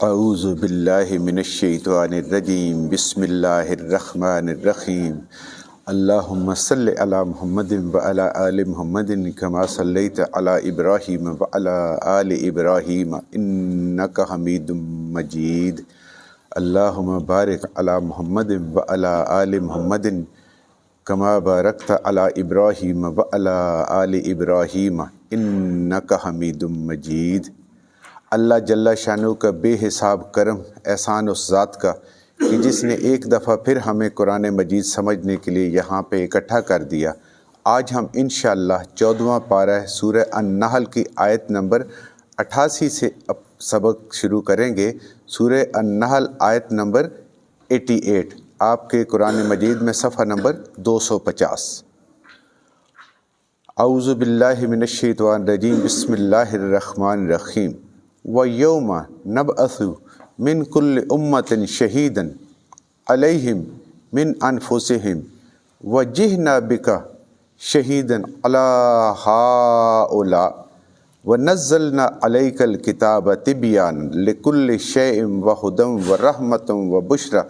اعوذ باللہ من الشیطان الرجیم بسم اللہ الرحمن الرحیم اللہم صلی علی محمد وعلی آل محمد کما صلیت علی ابراہیم وعلی آل ابراہیم انک حمید مجید اللہم بارک علی محمد وعلی آل محمد کما بارکت علی ابراہیم وعلی آل ابراہیم انک حمید مجید۔ اللہ جل شانہ کا بے حساب کرم احسان اس ذات کا کہ جس نے ایک دفعہ پھر ہمیں قرآن مجید سمجھنے کے لیے یہاں پہ اکٹھا کر دیا۔ آج ہم انشاءاللہ 14واں پارہ سورہ النحل کی آیت نمبر 88 سے سبق شروع کریں گے۔ سورہ النحل آیت نمبر 88 آپ کے قرآن مجید میں صفحہ نمبر 250۔ اعوذ باللہ من الشیطان الرجیم بسم اللہ الرحمن الرحیم۔ وَيَوْمَ نَبْعَثُ مِنْ كُلِّ أُمَّةٍ شَهِيدًا عَلَيْهِمْ مِنْ أَنفُسِهِمْ وَجِئْنَا بِكَ شَهِيدًا عَلَى هَؤُلَاءِ وَنَزَّلْنَا عَلَيْكَ الْكِتَابَ تِبْيَانًا لِكُلِّ شَيْءٍ وَهُدًى وَرَحْمَةً وَبُشْرًى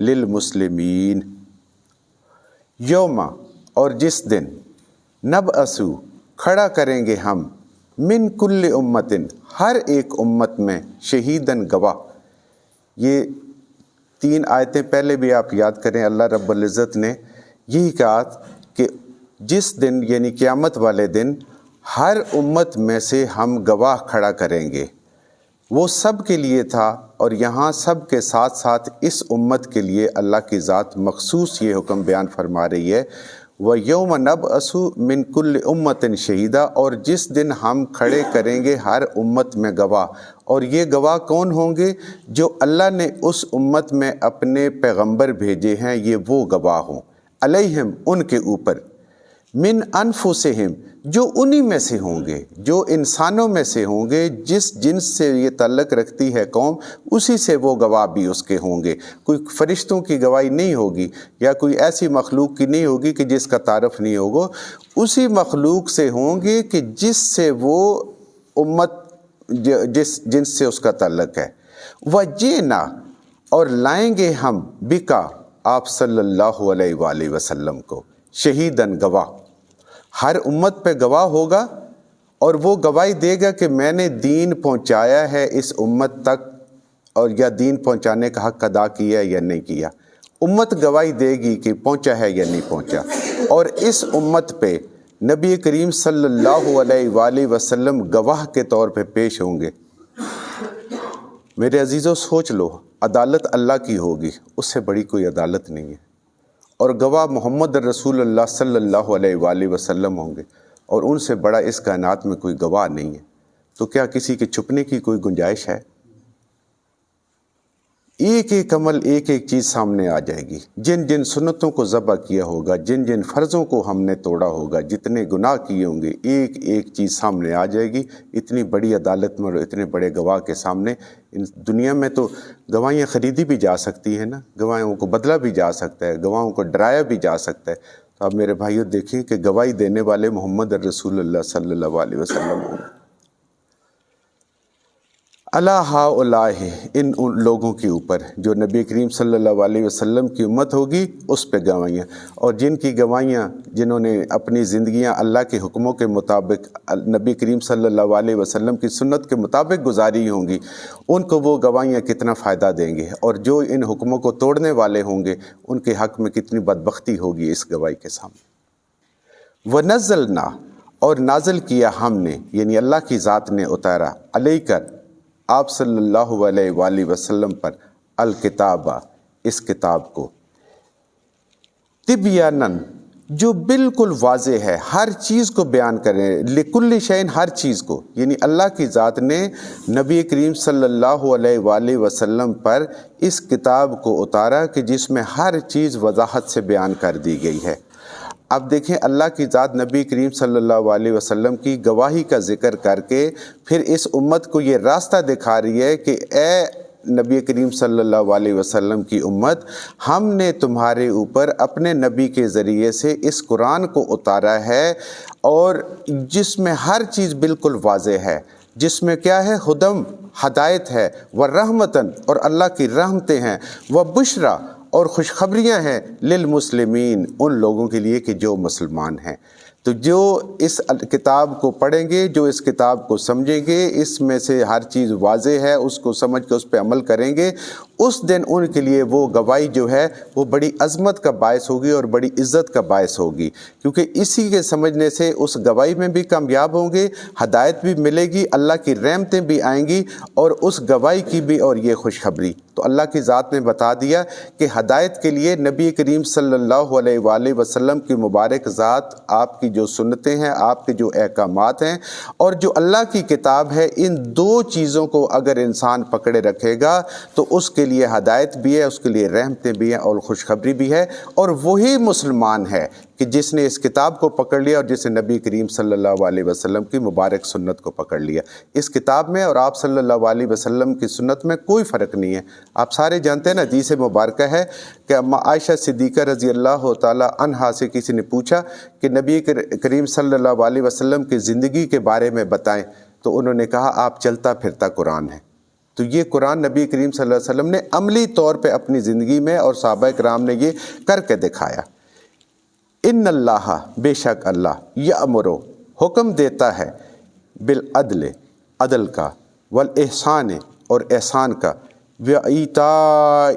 لِلْمُسْلِمِينَ۔ یوم، اور جس دن، نبعث، کھڑا کریں گے ہم، من کل امتن، ہر ایک امت میں، شہیدن، گواہ۔ یہ 3 آیتیں پہلے بھی آپ یاد کریں، اللہ رب العزت نے یہی کہا کہ جس دن یعنی قیامت والے دن ہر امت میں سے ہم گواہ کھڑا کریں گے۔ وہ سب کے لیے تھا، اور یہاں سب کے ساتھ ساتھ اس امت کے لیے اللہ کی ذات مخصوص یہ حکم بیان فرما رہی ہے۔ وَيَوْمَ نَبْعَثُ مِنْ كُلِّ أُمَّةٍ شَهِيدًا، اور جس دن ہم کھڑے کریں گے ہر امت میں گواہ۔ اور یہ گواہ کون ہوں گے؟ جو اللہ نے اس امت میں اپنے پیغمبر بھیجے ہیں، یہ وہ گواہ ہوں۔ علیہم، ان کے اوپر، من انفسہم، جو انہی میں سے ہوں گے، جو انسانوں میں سے ہوں گے، جس جنس سے یہ تعلق رکھتی ہے قوم، اسی سے وہ گواہ بھی اس کے ہوں گے۔ کوئی فرشتوں کی گواہی نہیں ہوگی، یا کوئی ایسی مخلوق کی نہیں ہوگی کہ جس کا تعارف نہیں ہوگا، اسی مخلوق سے ہوں گے کہ جس سے وہ امت، جس جنس سے اس کا تعلق ہے۔ وَجِئْنَا، اور لائیں گے ہم، بِکَ، آپ صلی اللہ علیہ وآلہ وسلم کو، شہیداً، گواہ۔ ہر امت پہ گواہ ہوگا، اور وہ گواہی دے گا کہ میں نے دین پہنچایا ہے اس امت تک، اور یا دین پہنچانے کا حق ادا کیا یا نہیں کیا۔ امت گواہی دے گی کہ پہنچا ہے یا نہیں پہنچا، اور اس امت پہ نبی کریم صلی اللہ علیہ وآلہ وسلم گواہ کے طور پہ پیش ہوں گے۔ میرے عزیزوں، سوچ لو، عدالت اللہ کی ہوگی، اس سے بڑی کوئی عدالت نہیں ہے، اور گواہ محمد رسول اللہ صلی اللہ علیہ وآلہ وسلم ہوں گے، اور ان سے بڑا اس کائنات میں کوئی گواہ نہیں ہے۔ تو کیا کسی کے چھپنے کی کوئی گنجائش ہے؟ ایک ایک عمل، ایک ایک چیز سامنے آ جائے گی۔ جن جن سنتوں کو ذبح کیا ہوگا، جن جن فرضوں کو ہم نے توڑا ہوگا، جتنے گناہ کیے ہوں گے، ایک ایک چیز سامنے آ جائے گی۔ اتنی بڑی عدالت میں اور اتنے بڑے گواہ کے سامنے، دنیا میں تو گواہیاں خریدی بھی جا سکتی ہیں نا، گواہوں کو بدلا بھی جا سکتا ہے، گواہوں کو ڈرایا بھی جا سکتا ہے۔ تو اب میرے بھائیوں دیکھیں کہ گواہی دینے والے محمد رسول اللہ صلی اللہ علیہ وسلم ہوں گے۔ علی ہؤلاء، ان لوگوں کے اوپر جو نبی کریم صلی اللہ علیہ وسلم کی امت ہوگی، اس پہ گواہیاں، اور جن کی گواہیاں، جنہوں نے اپنی زندگیاں اللہ کے حکموں کے مطابق، نبی کریم صلی اللہ علیہ وسلم کی سنت کے مطابق گزاری ہوں گی، ان کو وہ گواہیاں کتنا فائدہ دیں گے، اور جو ان حکموں کو توڑنے والے ہوں گے، ان کے حق میں کتنی بدبختی ہوگی اس گواہی کے سامنے۔ وَنَزَّلْنَا، اور نازل کیا ہم نے، یعنی اللہ کی ذات نے اتارا، علیک، آپ صلی اللہ علیہ وآلہ وسلم پر، الکتاب، اس کتاب کو، تبیاناً، جو بالکل واضح ہے، ہر چیز کو بیان کریں، لکل شیء، ہر چیز کو، یعنی اللہ کی ذات نے نبی کریم صلی اللہ علیہ وآلہ وسلم پر اس کتاب کو اتارا کہ جس میں ہر چیز وضاحت سے بیان کر دی گئی ہے۔ اب دیکھیں، اللہ کی ذات نبی کریم صلی اللہ علیہ وسلم کی گواہی کا ذکر کر کے پھر اس امت کو یہ راستہ دکھا رہی ہے کہ اے نبی کریم صلی اللہ علیہ وسلم کی امت، ہم نے تمہارے اوپر اپنے نبی کے ذریعے سے اس قرآن کو اتارا ہے، اور جس میں ہر چیز بالکل واضح ہے۔ جس میں کیا ہے؟ ہدم، ہدایت ہے، ورحمتن اور اللہ کی رحمتیں ہیں، وبشرا اور خوشخبریاں ہیں، للمسلمین ان لوگوں کے لیے کہ جو مسلمان ہیں۔ تو جو اس کتاب کو پڑھیں گے، جو اس کتاب کو سمجھیں گے، اس میں سے ہر چیز واضح ہے، اس کو سمجھ کے اس پہ عمل کریں گے، اس دن ان کے لیے وہ گواہی جو ہے وہ بڑی عظمت کا باعث ہوگی اور بڑی عزت کا باعث ہوگی، کیونکہ اسی کے سمجھنے سے اس گواہی میں بھی کامیاب ہوں گے، ہدایت بھی ملے گی، اللہ کی رحمتیں بھی آئیں گی، اور اس گواہی کی بھی اور یہ خوشخبری۔ تو اللہ کی ذات نے بتا دیا کہ ہدایت کے لیے نبی کریم صلی اللہ علیہ وآلہ وسلم کی مبارک ذات، آپ کی جو سنتیں ہیں، آپ کے جو احکامات ہیں، اور جو اللہ کی کتاب ہے، ان دو چیزوں کو اگر انسان پکڑے رکھے گا تو اس کے لیے ہدایت بھی ہے، اس کے لیے رحمتیں بھی ہیں اور خوشخبری بھی ہے، اور وہی مسلمان ہے کہ جس نے اس کتاب کو پکڑ لیا اور جس نے نبی کریم صلی اللہ علیہ وسلم کی مبارک سنت کو پکڑ لیا۔ اس کتاب میں اور آپ صلی اللہ علیہ وسلم کی سنت میں کوئی فرق نہیں ہے۔ آپ سارے جانتے ہیں نا، حدیث مبارکہ ہے کہ اما عائشہ صدیقہ رضی اللہ تعالی عنہا سے کسی نے پوچھا کہ نبی کریم صلی اللہ علیہ وسلم کی زندگی کے بارے میں بتائیں، تو انہوں نے کہا آپ چلتا پھرتا قرآن ہے۔ تو یہ قرآن نبی کریم صلی اللہ علیہ وسلم نے عملی طور پہ اپنی زندگی میں اور صحابہ کرام نے یہ کر کے دکھایا۔ ان اللہ، بے شک اللہ، یامر، حکم دیتا ہے، بالعدل، عدل کا، والاحسان اور احسان کا، وایتاء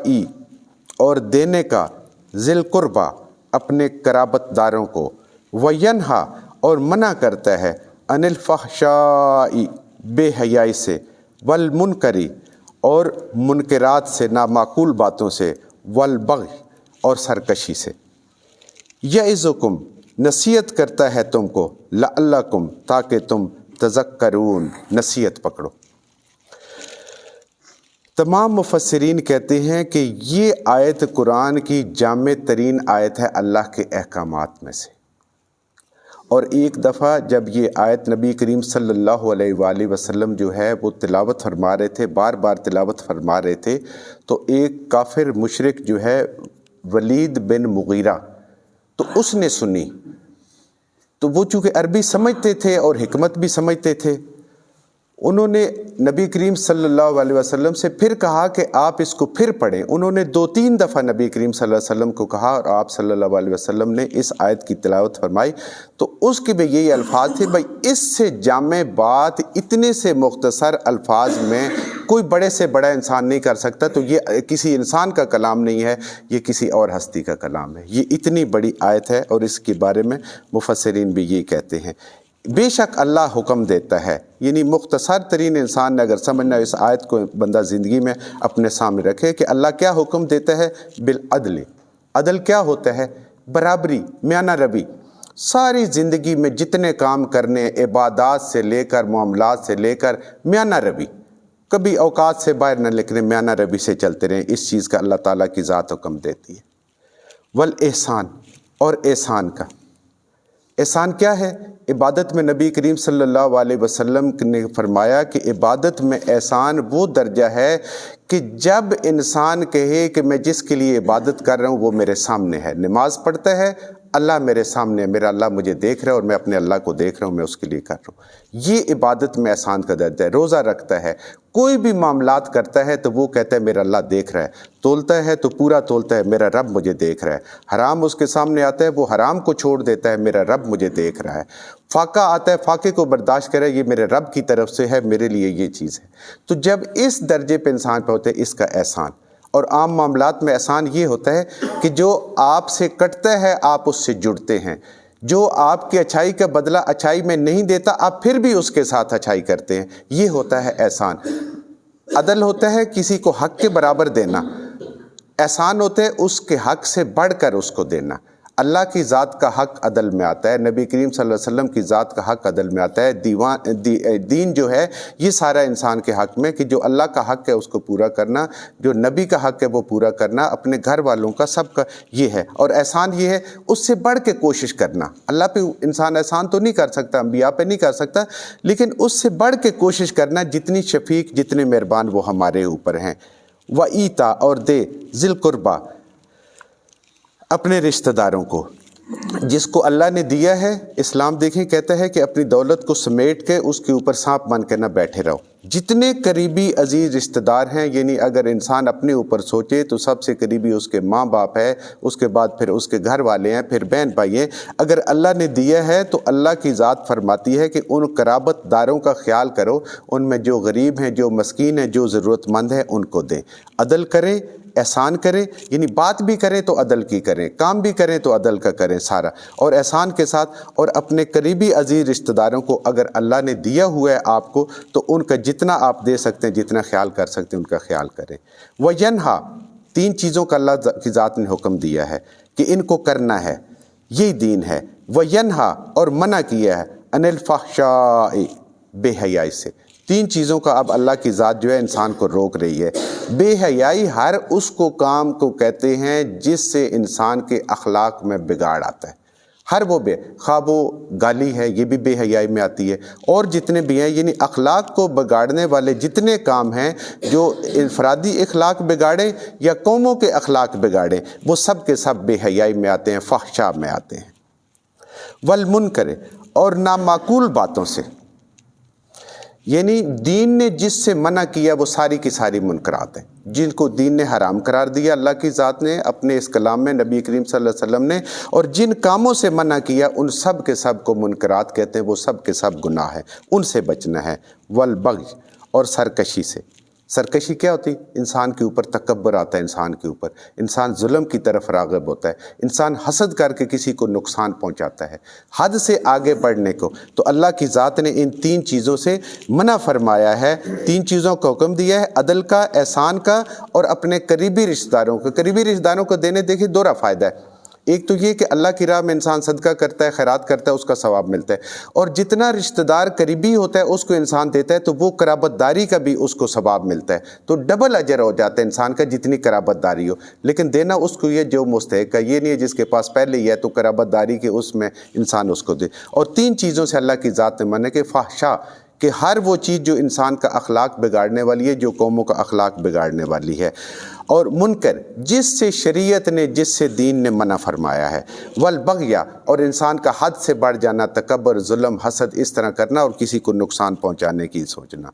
اور دینے کا، ذی القربی اپنے قرابت داروں کو، وینہا اور منع کرتا ہے، عن الفحشاء بے حیائی سے، والمنکر اور منکرات سے، نامعقول باتوں سے، والبغی اور سرکشی سے، یعظکم نصیحت کرتا ہے تم کو، لعلکم تاکہ تم تذکرون نصیحت پکڑو۔ تمام مفسرین کہتے ہیں کہ یہ آیت قرآن کی جامع ترین آیت ہے اللہ کے احکامات میں سے، اور ایک دفعہ جب یہ آیت نبی کریم صلی اللہ علیہ وآلہ وسلم جو ہے وہ تلاوت فرما رہے تھے، بار بار تلاوت فرما رہے تھے، تو ایک کافر مشرک جو ہے ولید بن مغیرہ، تو اس نے سنی، تو وہ چونکہ عربی سمجھتے تھے اور حکمت بھی سمجھتے تھے، انہوں نے نبی کریم صلی اللہ علیہ وسلم سے پھر کہا کہ آپ اس کو پھر پڑھیں۔ انہوں نے 2-3 دفعہ نبی کریم صلی اللہ علیہ وسلم کو کہا، اور آپ صلی اللہ علیہ وسلم نے اس آیت کی تلاوت فرمائی، تو اس کے بھی یہی الفاظ تھے، بھائی اس سے جامع بات اتنے سے مختصر الفاظ میں کوئی بڑے سے بڑا انسان نہیں کر سکتا، تو یہ کسی انسان کا کلام نہیں ہے، یہ کسی اور ہستی کا کلام ہے۔ یہ اتنی بڑی آیت ہے، اور اس کے بارے میں مفسرین بھی یہ کہتے ہیں۔ بے شک اللہ حکم دیتا ہے، یعنی مختصر ترین انسان نے اگر سمجھنا، اس آیت کو بندہ زندگی میں اپنے سامنے رکھے کہ اللہ کیا حکم دیتا ہے، بالعدل۔ عدل کیا ہوتا ہے؟ برابری، میانہ روی۔ ساری زندگی میں جتنے کام کرنے، عبادات سے لے کر معاملات سے لے کر، میانہ روی، کبھی اوقات سے باہر نہ نکلیں، میانہ روی سے چلتے رہیں، اس چیز کا اللہ تعالیٰ کی ذات حکم دیتی ہے۔ والاحسان اور احسان کا۔ احسان کیا ہے؟ عبادت میں نبی کریم صلی اللہ علیہ وسلم نے فرمایا کہ عبادت میں احسان وہ درجہ ہے کہ جب انسان کہے کہ میں جس کے لیے عبادت کر رہا ہوں وہ میرے سامنے ہے، نماز پڑھتا ہے، اللہ میرے سامنے ہے، میرا اللہ مجھے دیکھ رہا ہے اور میں اپنے اللہ کو دیکھ رہا ہوں، میں اس کے لیے کر رہا ہوں۔ یہ عبادت میں احسان کا درجہ ہے۔ روزہ رکھتا ہے، کوئی بھی معاملات کرتا ہے تو وہ کہتا ہے میرا اللہ دیکھ رہا ہے، تولتا ہے تو پورا تولتا ہے، میرا رب مجھے دیکھ رہا ہے، حرام اس کے سامنے آتا ہے وہ حرام کو چھوڑ دیتا ہے، میرا رب مجھے دیکھ رہا ہے، فاقہ آتا ہے فاقے کو برداشت کرے، یہ میرے رب کی طرف سے ہے، میرے لیے یہ چیز ہے۔ تو جب اس درجے پہ انسان پہنچتا ہے، اس کا احسان۔ اور عام معاملات میں احسان یہ ہوتا ہے کہ جو آپ سے کٹتا ہے آپ اس سے جڑتے ہیں، جو آپ کی اچھائی کا بدلہ اچھائی میں نہیں دیتا آپ پھر بھی اس کے ساتھ اچھائی کرتے ہیں، یہ ہوتا ہے احسان۔ عدل ہوتا ہے کسی کو حق کے برابر دینا، احسان ہوتا ہے اس کے حق سے بڑھ کر اس کو دینا۔ اللہ کی ذات کا حق عدل میں آتا ہے، نبی کریم صلی اللہ علیہ وسلم کی ذات کا حق عدل میں آتا ہے، دین جو ہے یہ سارا انسان کے حق میں، کہ جو اللہ کا حق ہے اس کو پورا کرنا، جو نبی کا حق ہے وہ پورا کرنا، اپنے گھر والوں کا، سب کا یہ ہے۔ اور احسان یہ ہے اس سے بڑھ کے کوشش کرنا۔ اللہ پہ انسان احسان تو نہیں کر سکتا، انبیاء پہ نہیں کر سکتا، لیکن اس سے بڑھ کے کوشش کرنا، جتنی شفیق جتنے مہربان وہ ہمارے اوپر ہیں۔ وَإِيتَا اور دے، ذِی الْقُرْبَى اپنے رشتہ داروں کو، جس کو اللہ نے دیا ہے، اسلام دیکھیں کہتا ہے کہ اپنی دولت کو سمیٹ کے اس کے اوپر سانپ بن کے نہ بیٹھے رہو۔ جتنے قریبی عزیز رشتہ دار ہیں، یعنی اگر انسان اپنے اوپر سوچے تو سب سے قریبی اس کے ماں باپ ہے، اس کے بعد پھر اس کے گھر والے ہیں، پھر بہن بھائی ہیں۔ اگر اللہ نے دیا ہے تو اللہ کی ذات فرماتی ہے کہ ان قرابت داروں کا خیال کرو، ان میں جو غریب ہیں، جو مسکین ہیں، جو ضرورت مند ہیں، ان کو دیں، عدل کریں، احسان کریں، یعنی بات بھی کریں تو عدل کی کریں، کام بھی کریں تو عدل کا کریں سارا، اور احسان کے ساتھ، اور اپنے قریبی عزیز رشتہ داروں کو اگر اللہ نے دیا ہوا ہے آپ کو تو ان کا جتنا آپ دے سکتے ہیں، جتنا خیال کر سکتے ہیں، ان کا خیال کریں۔ وَيَنْهَا، 3 چیزوں کا اللہ کی ذات نے حکم دیا ہے کہ ان کو کرنا ہے، یہی دین ہے۔ وَيَنْهَا، اور منع کیا ہے، عَنِ الْفَحْشَاءِ، بے حیائی سے۔ 3 چیزوں کا اب اللہ کی ذات جو ہے انسان کو روک رہی ہے۔ بے حیائی ہر اس کو کام کو کہتے ہیں جس سے انسان کے اخلاق میں بگاڑ آتا ہے، ہر وہ خواہ وہ گالی ہے، یہ بھی بے حیائی میں آتی ہے، اور جتنے بھی ہیں، یعنی اخلاق کو بگاڑنے والے جتنے کام ہیں، جو انفرادی اخلاق بگاڑے یا قوموں کے اخلاق بگاڑے، وہ سب کے سب بے حیائی میں آتے ہیں، فحشاء میں آتے ہیں۔ والمنکر، اور نامعقول باتوں سے، یعنی دین نے جس سے منع کیا وہ ساری کی ساری منکرات ہیں، جن کو دین نے حرام قرار دیا اللہ کی ذات نے اپنے اس کلام میں، نبی کریم صلی اللہ علیہ وسلم نے، اور جن کاموں سے منع کیا ان سب کے سب کو منکرات کہتے ہیں، وہ سب کے سب گناہ ہے، ان سے بچنا ہے۔ والبغی، اور سرکشی سے۔ سرکشی کیا ہوتی؟ انسان کے اوپر تکبر آتا ہے، انسان کے اوپر، انسان ظلم کی طرف راغب ہوتا ہے، انسان حسد کر کے کسی کو نقصان پہنچاتا ہے، حد سے آگے بڑھنے کو۔ تو اللہ کی ذات نے ان 3 چیزوں سے منع فرمایا ہے، 3 چیزوں کا حکم دیا ہے، عدل کا، احسان کا، اور اپنے قریبی رشتہ داروں کو۔ قریبی رشتہ داروں کو دینے دیکھیں 2 فائدہ ہے، ایک تو یہ کہ اللہ کی راہ میں انسان صدقہ کرتا ہے، خیرات کرتا ہے، اس کا ثواب ملتا ہے، اور جتنا رشتہ دار قریبی ہوتا ہے اس کو انسان دیتا ہے تو وہ قرابت داری کا بھی اس کو ثواب ملتا ہے، تو ڈبل اجر ہو جاتا ہے انسان کا جتنی قرابت داری ہو۔ لیکن دینا اس کو یہ جو مستحق ہے، یہ نہیں ہے جس کے پاس پہلے ہی ہے تو قرابت داری کے اس میں انسان اس کو دے۔ اور 3 چیزوں سے اللہ کی ذات نے منع کہ فحشاء، کہ ہر وہ چیز جو انسان کا اخلاق بگاڑنے والی ہے، جو قوموں کا اخلاق بگاڑنے والی ہے، اور منکر، جس سے شریعت نے، جس سے دین نے منع فرمایا ہے۔ والبغی، اور انسان کا حد سے بڑھ جانا، تکبر، ظلم، حسد، اس طرح کرنا اور کسی کو نقصان پہنچانے کی سوچنا۔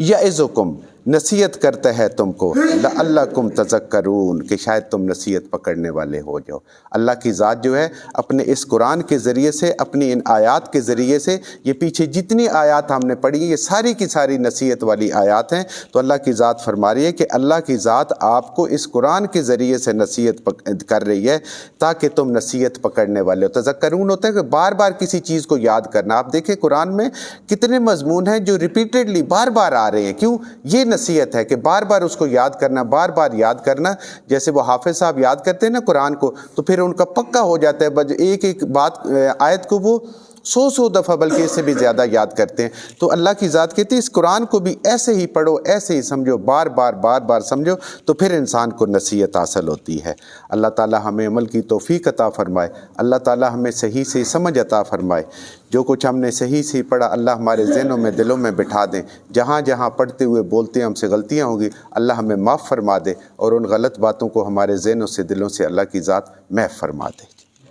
یعظکم، نصیحت کرتا ہے تم کو، لعلکم تذکرون، کہ شاید تم نصیحت پکڑنے والے ہو جاؤ۔ اللہ کی ذات جو ہے اپنے اس قرآن کے ذریعے سے، اپنی ان آیات کے ذریعے سے، یہ پیچھے جتنی آیات ہم نے پڑھی یہ ساری کی ساری نصیحت والی آیات ہیں۔ تو اللہ کی ذات فرما رہی ہے کہ اللہ کی ذات آپ کو اس قرآن کے ذریعے سے نصیحت کر رہی ہے تاکہ تم نصیحت پکڑنے والے ہو۔ تذکرون ہوتا ہے کہ بار بار کسی چیز کو یاد کرنا۔ آپ دیکھیں قرآن میں کتنے مضمون ہیں جو ریپیٹڈلی بار بار آ رہے ہیں، کیوں؟ یہ نصیحت ہے کہ بار بار اس کو یاد کرنا، بار بار یاد کرنا۔ جیسے وہ حافظ صاحب یاد کرتے ہیں نا قرآن کو، تو پھر ان کا پکا ہو جاتا ہے، ایک ایک بات، آیت کو وہ 100 دفعہ بلکہ اس سے بھی زیادہ یاد کرتے ہیں۔ تو اللہ کی ذات کہتی ہے اس قرآن کو بھی ایسے ہی پڑھو، ایسے ہی سمجھو، بار بار سمجھو، تو پھر انسان کو نصیحت حاصل ہوتی ہے۔ اللہ تعالی ہمیں عمل کی توفیق عطا فرمائے، اللہ تعالی ہمیں صحیح سے سمجھ عطا فرمائے۔ جو کچھ ہم نے صحیح سے پڑھا اللہ ہمارے ذہنوں میں، دلوں میں بٹھا دیں۔ جہاں جہاں پڑھتے ہوئے بولتے ہم سے غلطیاں ہوں گی اللہ ہمیں معاف فرما دے، اور ان غلط باتوں کو ہمارے ذہنوں سے، دلوں سے اللہ کی ذات محو فرما دے۔